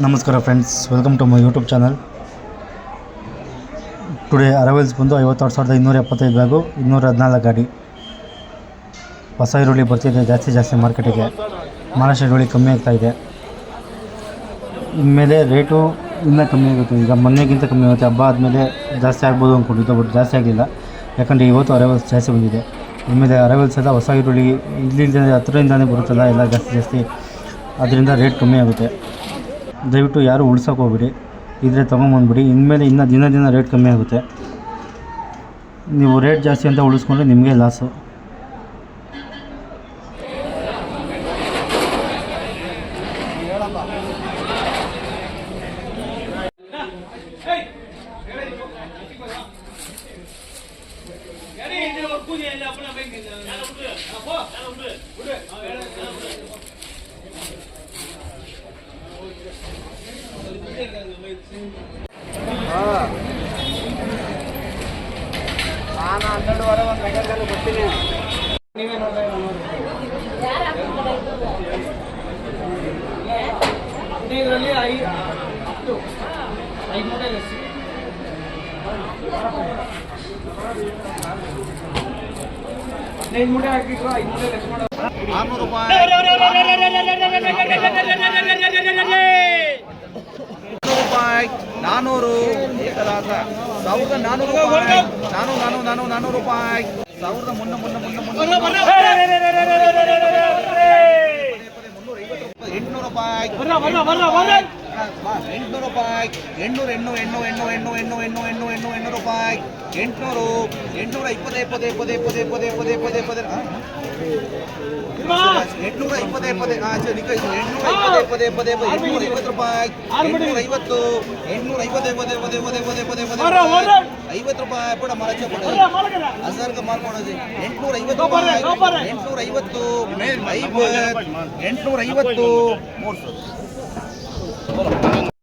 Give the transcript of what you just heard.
ನಮಸ್ಕಾರ friends, welcome to my YouTube channel. Today arrivals ಬಂದು 52,275 bag, 214 ಗಾಡಿ. ಹೊಸ ಈರುಳ್ಳಿ ಬರ್ತಿದೆ ಜಾಸ್ತಿ ಮಾರ್ಕೆಟಿಗೆ. ಮಹಾರಾಷ್ಟ್ರ ಈರುಳ್ಳಿ ಕಮ್ಮಿ ಆಗ್ತಾಯಿದೆ. ಇನ್ಮೇಲೆ ರೇಟು ಇನ್ನೂ ಕಮ್ಮಿ ಆಗುತ್ತೆ. ಈಗ ಮೊನ್ನೆಗಿಂತ ಕಮ್ಮಿ ಆಗುತ್ತೆ. ಹಬ್ಬ ಆದಮೇಲೆ ಜಾಸ್ತಿ ಆಗ್ಬೋದು ಅಂದ್ಕೊಂಡಿದ್ದು, ಬಟ್ ಜಾಸ್ತಿ ಆಗಲಿಲ್ಲ. ಯಾಕಂದರೆ ಇವತ್ತು ಅರೈವಲ್ಸ್ ಜಾಸ್ತಿ ಬಂದಿದೆ. ಇನ್ಮೇಲೆ ಅರೈವಲ್ಸ್ ಎಲ್ಲ ಹೊಸ ಈರುಳ್ಳಿ ಇಲ್ಲಿಂದ ಹತ್ತಿರದಿಂದನೇ ಬರುತ್ತಲ್ಲ, ಎಲ್ಲ ಜಾಸ್ತಿ. ಅದರಿಂದ ರೇಟ್ ಕಮ್ಮಿ ಆಗುತ್ತೆ. ದಯವಿಟ್ಟು ಯಾರು ಉಳ್ಸೋಕೆ ಹೋಗ್ಬಿಡಿ, ಇದ್ರೆ ತೊಗೊಂಬಂದ್ಬಿಡಿ. ಇನ್ಮೇಲೆ ಇನ್ನೂ ದಿನ ರೇಟ್ ಕಮ್ಮಿ ಆಗುತ್ತೆ. ನೀವು ರೇಟ್ ಜಾಸ್ತಿ ಅಂತ ಉಳಿಸ್ಕೊಂಡ್ರೆ ನಿಮಗೆ ಲಾಸು. ನಾನು 12:30 ಒಂದು ಮೆಗಾದಲ್ಲಿ ಬರ್ತೀನಿ. ನೀವೇ ನೋಡ್ತಾ ಇದರಲ್ಲಿ 5 ಮೂಟೆ ಇದೆ. 15 ಮೂಟೆ ಹಾಕಿದ್ರು 5 ಮೂಟೆ ಲೆಸ್ ಮಾಡೋದು 600 ರೂಪಾಯಿ. 400 ಏಕದಾಸ 1400 ರೂಪಾಯಿ. 400 ರೂಪಾಯಿ. 800 ರೂಪಾಯಿ. 800 ರೂಪಾಯಿ. 800 ರೂಪಾಯಿ. 800 50 ರೂಪಾಯಿ ಕೂಡ ಮಾರಾಟ ಮಾಡಿ ಹಜಾರ್ಗೆ ಮಾರ್ಕೊಡೋದು. 850 ರೂಪಾಯಿ. 850 300